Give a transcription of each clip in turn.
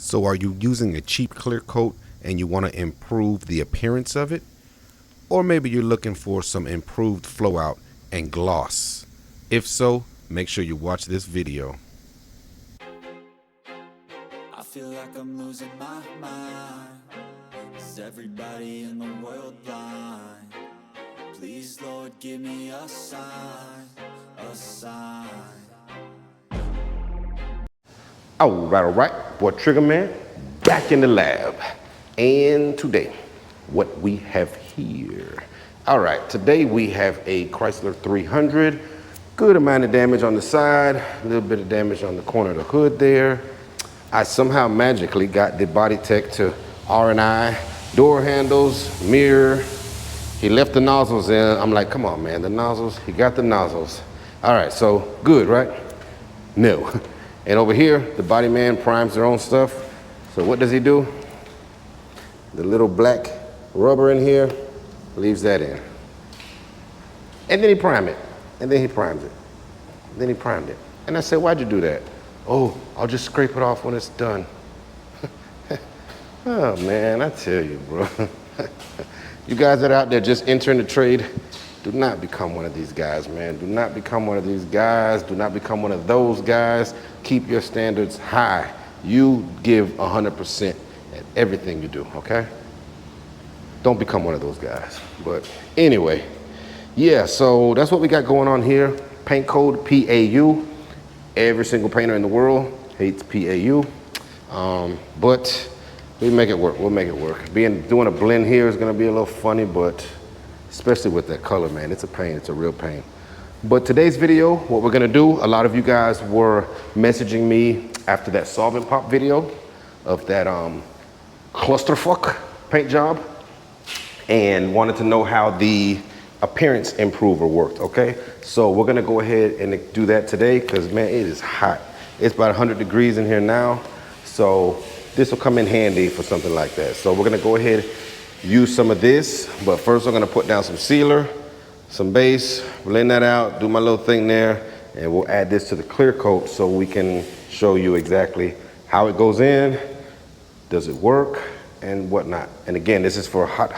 So are you using a cheap clear coat and you want to improve the appearance of it? Or maybe you're looking for some improved flow out and gloss. If so, make sure you watch this video. I feel like I'm losing my mind. Is everybody in the world blind? Please, Lord, give me a sign, a sign. Alright, boy Trigger Man, back in the lab. And today, what we have here. Alright, today we have a Chrysler 300. Good amount of damage on the side, a little bit of damage on the corner of the hood there. I somehow magically got the body tech to R&I, door handles, mirror. He left the nozzles in. I'm like, come on, man, the nozzles, he got the nozzles. Alright, so good, right? No. And over here, the body man primes their own stuff. So what does he do? The little black rubber in here, leaves that in. And then he primed it. And then he primes it. And then he primed it. And I said, why'd you do that? Oh, I'll just scrape it off when it's done. Oh man, I tell you, bro. You guys that are out there just entering the trade, do not become one of these guys, man. Do not become one of these guys. Do not become one of those guys. Keep your standards high. You give 100% at everything you do, okay? Don't become one of those guys. But anyway, yeah, so that's what we got going on here. Paint code PAU. Every single painter in the world hates PAU. But we make it work. We'll make it work. Doing a blend here is gonna be a little funny, but especially with that color, man, it's a pain. It's a real pain. But today's video, what we're gonna do, a lot of you guys were messaging me after that solvent pop video of that clusterfuck paint job and wanted to know how the appearance improver worked, okay? So we're gonna go ahead and do that today because, man, it is hot. It's about 100 degrees in here now. So this will come in handy for something like that. So we're gonna go ahead, use some of this, but first I'm gonna put down some sealer, some base, blend that out, do my little thing there, and we'll add this to the clear coat so we can show you exactly how it goes in, does it work, and whatnot. And again, this is for hot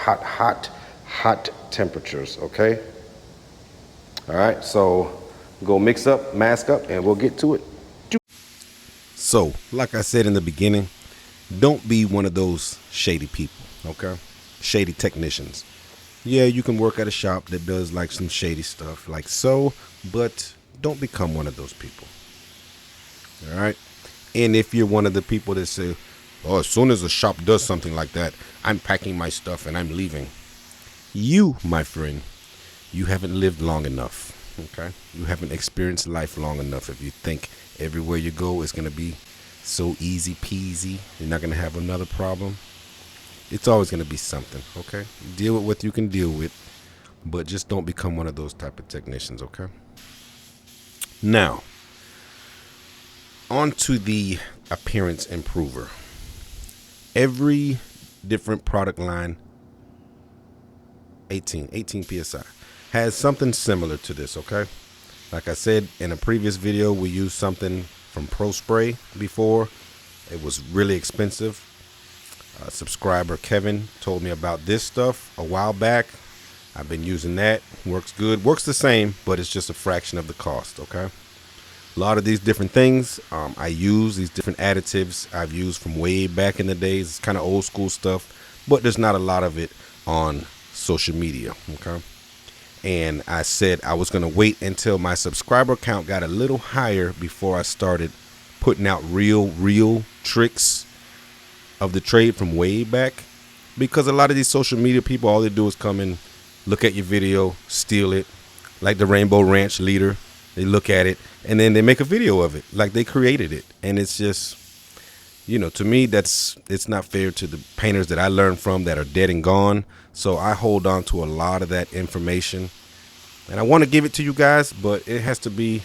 temperatures, okay? All right, so go mix up, mask up, and we'll get to it. So, like I said in the beginning, don't be one of those shady people, okay? Shady technicians. Yeah, you can work at a shop that does like some shady stuff like so, but don't become one of those people. All right? And if you're one of the people that say, oh, as soon as a shop does something like that, I'm packing my stuff and I'm leaving. You, my friend, you haven't lived long enough, okay? You haven't experienced life long enough if you think everywhere you go is going to be so easy peasy, you're not going to have another problem. It's always going to be something, okay? Deal with what you can deal with, but just don't become one of those type of technicians, okay? Now, on to the appearance improver. Every different product line, 18 PSI, has something similar to this, okay? Like I said in a previous video, we used something from ProSpray before. It was really expensive. Subscriber Kevin told me about this stuff a while back. I've been using that. Works good. Works the same, but it's just a fraction of the cost, okay? A lot of these different things, I use these different additives I've used from way back in the days. It's kind of old school stuff, but there's not a lot of it on social media, okay? And I said I was going to wait until my subscriber count got a little higher before I started putting out real tricks of the trade from way back, because a lot of these social media people, all they do is come and look at your video, steal it, like the Rainbow Ranch leader. They look at it and then they make a video of it like they created it. And it's just, you know, to me, it's not fair to the painters that I learned from that are dead and gone. So I hold on to a lot of that information and I want to give it to you guys, but it has to be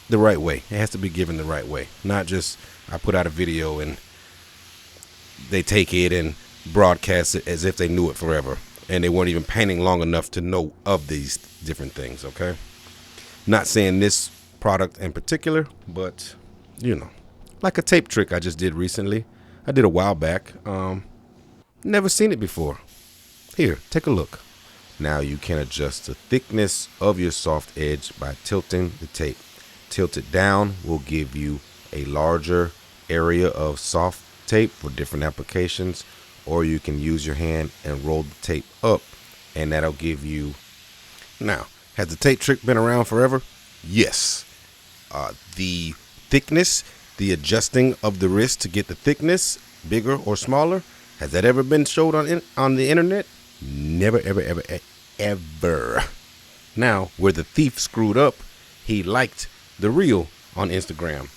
the right way. It has to be given the right way, not just I put out a video and they take it and broadcast it as if they knew it forever and they weren't even painting long enough to know of these different things, okay? Not saying this product in particular, but, you know, like a tape trick I just did recently. I did a while back. Never seen it before. Here, take a look. Now you can adjust the thickness of your soft edge by tilting the tape. Tilt it down will give you a larger area of soft tape for different applications, or you can use your hand and roll the tape up, and that'll give you. Now, has the tape trick been around forever? Yes. The thickness, the adjusting of the wrist to get the thickness bigger or smaller, has that ever been showed on the internet? Never, ever, ever, ever. Now, where the thief screwed up, he liked the reel on Instagram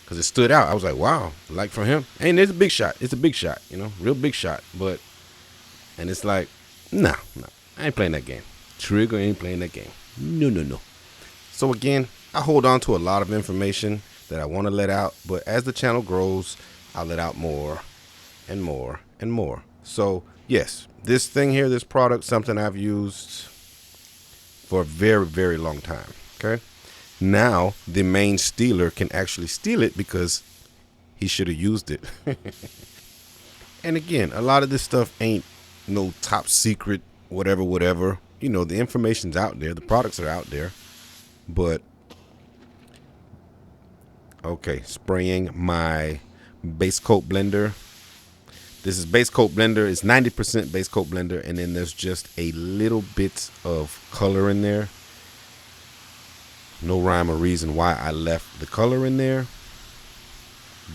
because it stood out. I was like, wow, like from him. And it's a big shot. It's a big shot, real big shot. And it's like, no, I ain't playing that game. Trigger ain't playing that game. No. So again, I hold on to a lot of information that I want to let out, but as the channel grows, I'll let out more and more and more. So yes, this thing here, this product, something I've used for a very, very long time. Okay. Now the main stealer can actually steal it because he should have used it. And again, a lot of this stuff ain't no top secret, whatever. The information's out there. The products are out there. But, okay, spraying my base coat blender. This is base coat blender. It's 90% base coat blender. And then there's just a little bit of color in there. No rhyme or reason why I left the color in there.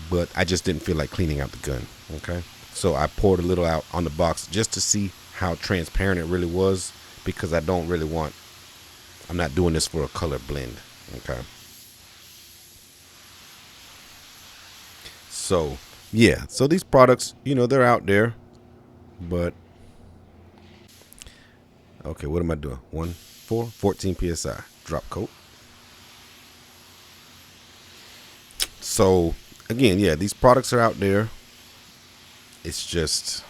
But I just didn't feel like cleaning out the gun. Okay. So I poured a little out on the box just to see how transparent it really was. Because I don't really I'm not doing this for a color blend. Okay. So, yeah. So these products, they're out there. But, okay, what am I doing? 14 PSI. Drop coat. So, again, yeah, these products are out there. It's just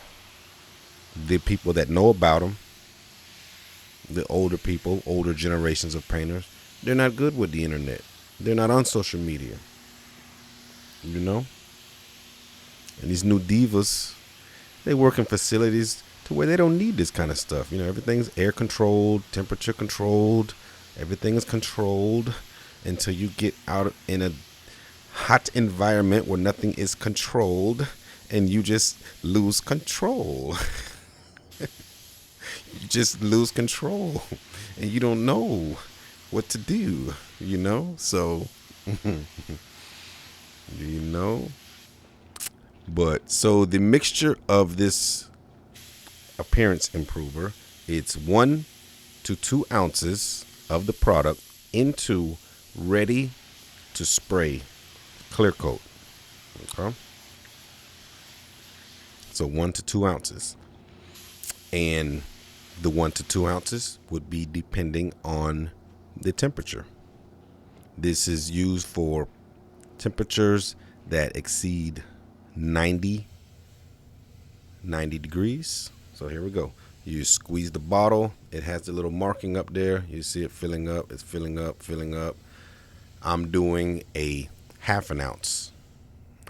the people that know about them. The older people, older generations of painters, they're not good with the internet. They're not on social media. And these new divas, they work in facilities to where they don't need this kind of stuff. Everything's air controlled, temperature controlled. Everything is controlled until you get out in a hot environment where nothing is controlled and you just lose control. You just lose control and you don't know what to do, so, but so the mixture of this appearance improver, it's 1 to 2 ounces of the product into ready to spray clear coat. Okay. So 1 to 2 ounces. And the 1 to 2 ounces would be depending on the temperature. This is used for temperatures that exceed 90 degrees. So here we go. You squeeze the bottle. It has the little marking up there. You see it filling up. It's filling up. I'm doing a half an ounce.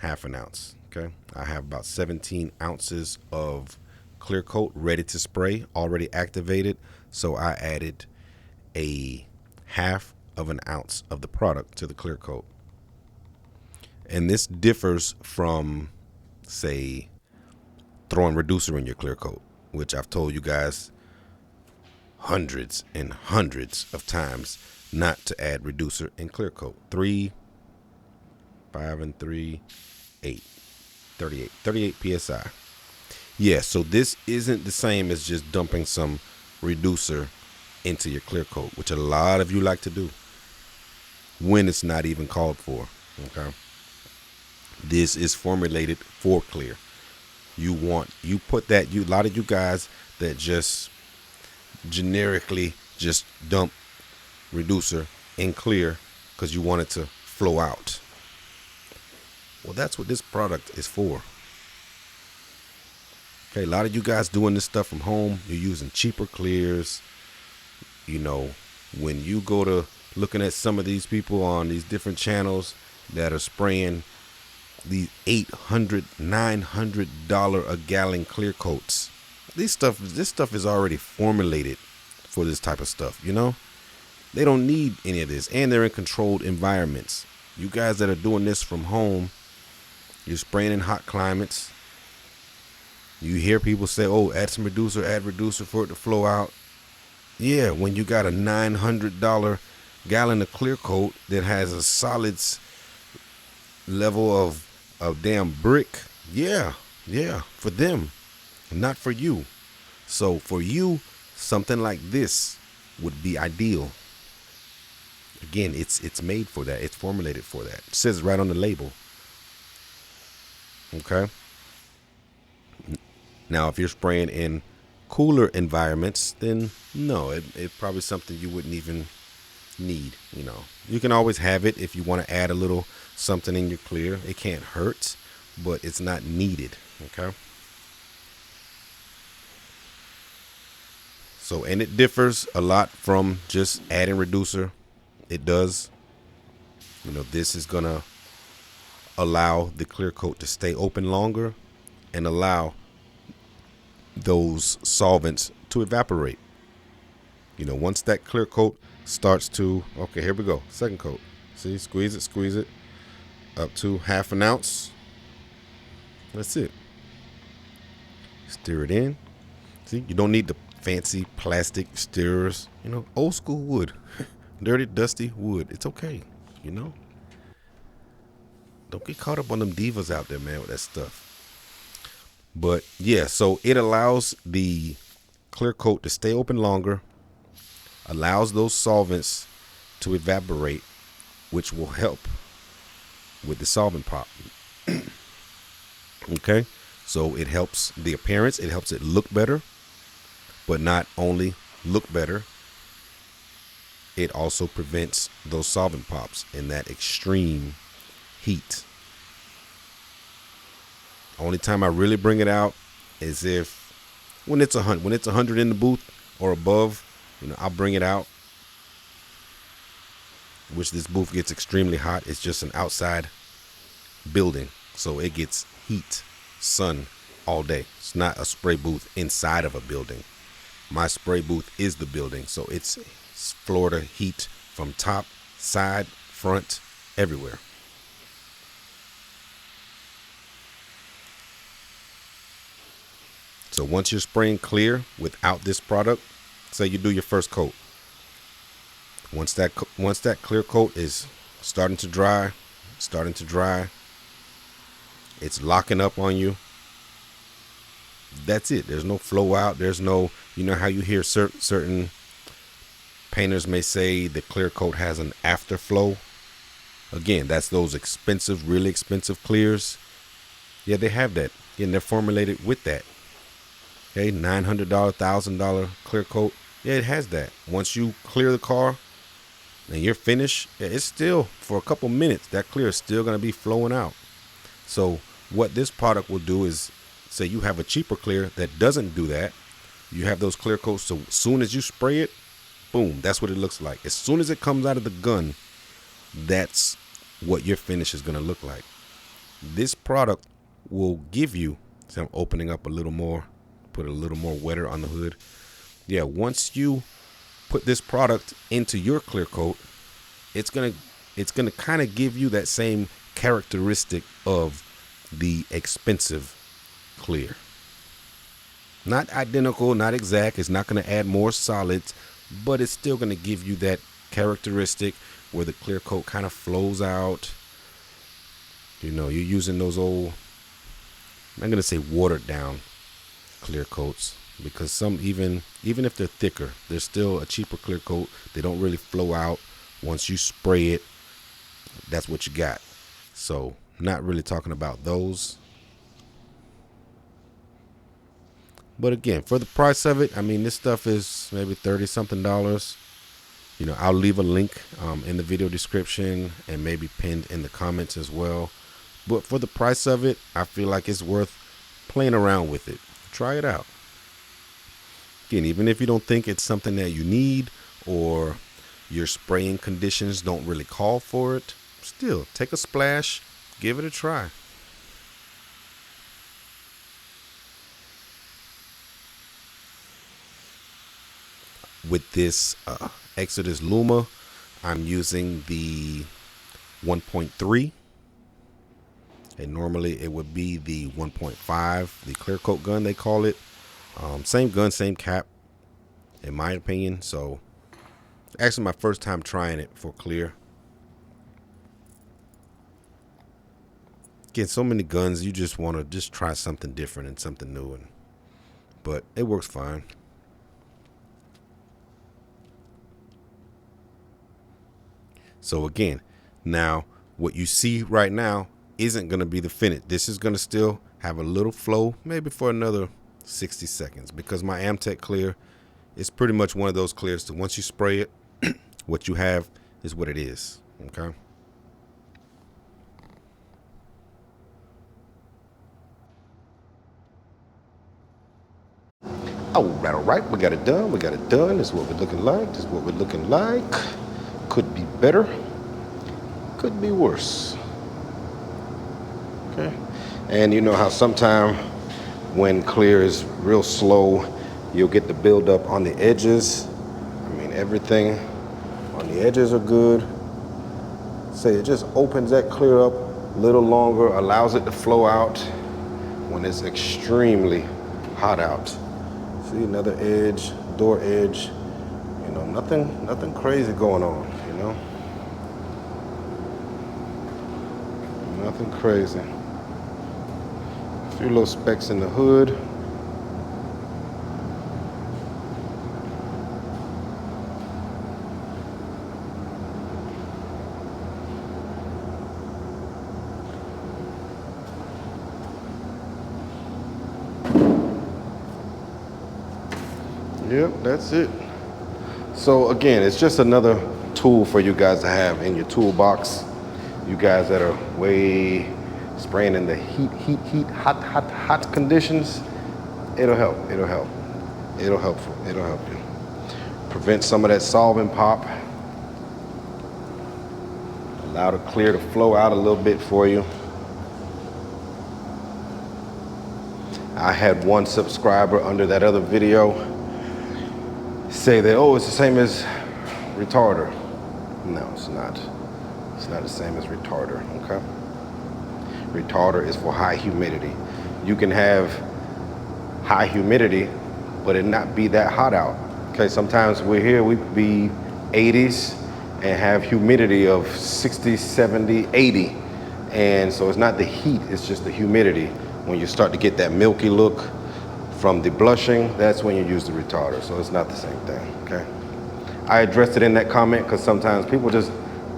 Okay. I have about 17 ounces of clear coat ready to spray, already activated. So I added a half of an ounce of the product to the clear coat. And this differs from, say, throwing reducer in your clear coat, which I've told you guys hundreds and hundreds of times not to add reducer in clear coat. 3, 5, and 3, 8, 38 PSI. Yeah, so this isn't the same as just dumping some reducer into your clear coat, which a lot of you like to do when it's not even called for. Okay. This is formulated for clear. You put that, a lot of you guys that just generically just dump reducer in clear because you want it to flow out. Well, that's what this product is for. Okay, a lot of you guys doing this stuff from home, you're using cheaper clears. When you go to looking at some of these people on these different channels that are spraying these $800, $900 a gallon clear coats. This stuff is already formulated for this type of stuff, you know? They don't need any of this, and they're in controlled environments. You guys that are doing this from home, you're spraying in hot climates. You hear people say, oh, add reducer for it to flow out. Yeah, when you got a $900 gallon of clear coat that has a solids level of damn brick. Yeah, for them, not for you. So for you, something like this would be ideal. Again, it's made for that. It's formulated for that. It says right on the label. Okay. Now, if you're spraying in cooler environments, then no, it's probably something you wouldn't even need. You know, you can always have it if you want to add a little something in your clear. It can't hurt, but it's not needed. Okay. So, and it differs a lot from just adding reducer. It does. You know, this is gonna allow the clear coat to stay open longer and allow those solvents to evaporate. You know, once that clear coat starts to, okay, here we go, second coat. See, squeeze it up to half an ounce. That's it. Stir it in. See, you don't need the fancy plastic stirrers. You know, old school wood. Dirty, dusty wood. It's okay, you know. Don't get caught up on them divas out there, man, with that stuff. But yeah, so it allows the clear coat to stay open longer, allows those solvents to evaporate, which will help with the solvent pop. Okay, so it helps the appearance, it helps it look better, but not only look better, it also prevents those solvent pops in that extreme heat. Only time I really bring it out is if when it's 100 in the booth or above, you know, I'll bring it out. Which this booth gets extremely hot. It's just an outside building, so it gets heat, sun all day. It's not a spray booth inside of a building. My spray booth is the building, so it's Florida heat from top, side, front, everywhere. So once you're spraying clear without this product, say you do your first coat. Once that clear coat is starting to dry, it's locking up on you. That's it. There's no flow out. There's no, you know how you hear certain painters may say the clear coat has an afterflow. Again, that's those expensive, really expensive clears. Yeah, they have that. Again, they're formulated with that. Okay, $900, $1,000 clear coat. Yeah, it has that. Once you clear the car and you're finished, it's still, for a couple minutes, that clear is still going to be flowing out. So what this product will do is, say you have a cheaper clear that doesn't do that. You have those clear coats, so as soon as you spray it, boom, that's what it looks like. As soon as it comes out of the gun, that's what your finish is going to look like. This product will give you, so I'm opening up a little more, put a little more wetter on the hood. Yeah, once you put this product into your clear coat, it's gonna kind of give you that same characteristic of the expensive clear. Not identical, not exact. It's not going to add more solids, but it's still going to give you that characteristic where the clear coat kind of flows out. You know, you're using those old, I'm going to say watered down clear coats, because some, even if they're thicker, they're still a cheaper clear coat. They don't really flow out. Once you spray it, that's what you got. So not really talking about those. But again, for the price of it, I mean, this stuff is maybe $30 something. You know, I'll leave a link in the video description and maybe pinned in the comments as well. But for the price of it, I feel like it's worth playing around with it. Try it out. Again, even if you don't think it's something that you need, or your spraying conditions don't really call for it, still take a splash, give it a try. with this Exodus Luma, I'm using the 1.3, and normally it would be the 1.5, the clear coat gun they call it. Same gun, same cap, in my opinion. So actually my first time trying it for clear. Again, so many guns, you just want to just try something different and something new, but it works fine. So again, now what you see right now isn't going to be the finish. This is going to still have a little flow, maybe for another 60 seconds, because my AmTech clear is pretty much one of those clears. So once you spray it, what you have is what it is. Okay. All right, we got it done. We got it done. This is what we're looking like. This is what we're looking like. Could be better. Could be worse. Okay. And you know how sometimes when clear is real slow, you'll get the buildup on the edges. I mean, everything on the edges are good. Say it just opens that clear up a little longer, allows it to flow out when it's extremely hot out. See, another edge, door edge. You know, nothing crazy going on, you know? Nothing crazy. A few little specks in the hood. Yep, that's it. So again, it's just another tool for you guys to have in your toolbox. You guys that are way spraying in the hot conditions, it'll help. It'll help you. Prevent some of that solvent pop. Allow the clear to flow out a little bit for you. I had one subscriber under that other video say that, oh, it's the same as retarder. No, it's not. It's not the same as retarder, okay? Retarder is for high humidity. You can have high humidity, but it not be that hot out. Okay, sometimes we're here, we be 80s and have humidity of 60, 70, 80. And so it's not the heat, it's just the humidity. When you start to get that milky look from the blushing, that's when you use the retarder. So it's not the same thing, okay? I addressed it in that comment because sometimes people just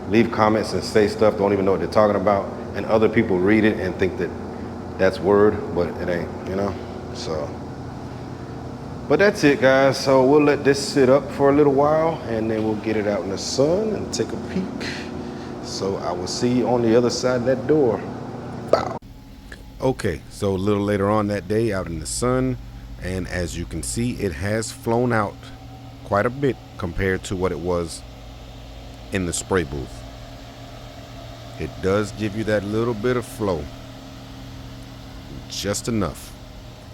leave comments and say stuff, don't even know what they're talking about, and other people read it and think that that's word, but it ain't, you know? So, but that's it, guys. So we'll let this sit up for a little while, and then we'll get it out in the sun and take a peek. So I will see you on the other side of that door. Bow. Okay, so a little later on that day, out in the sun, and as you can see, it has flown out quite a bit compared to what it was in the spray booth. It does give you that little bit of flow, just enough.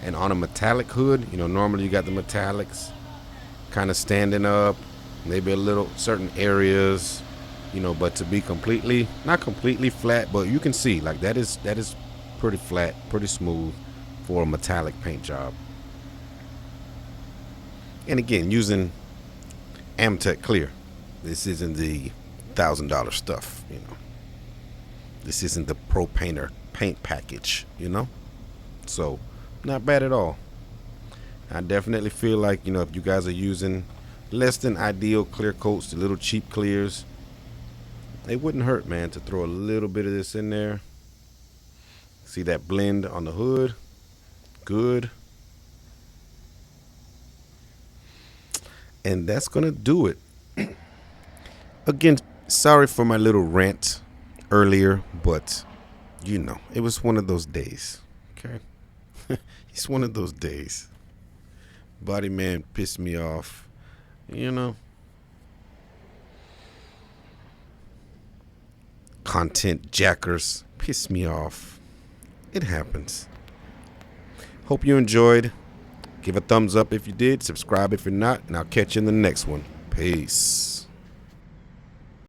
And on a metallic hood, you know, normally you got the metallics kind of standing up, maybe a little certain areas, you know, but to be completely, not completely flat, but you can see like that is pretty flat, pretty smooth for a metallic paint job. And again, using AmTech clear. This isn't the $1,000 stuff, you know. This isn't the Pro Painter paint package, you know. So not bad at all. I definitely feel like, you know, if you guys are using less than ideal clear coats, the little cheap clears, it wouldn't hurt, man, to throw a little bit of this in there. See that blend on the hood? Good. And that's gonna do it. Again, sorry for my little rant earlier, but you know, it was one of those days. Okay. It's one of those days. Body man pissed me off, you know. Content jackers piss me off. It happens. Hope you enjoyed. Give a thumbs up if you did, subscribe if you're not, and I'll catch you in the next one. Peace.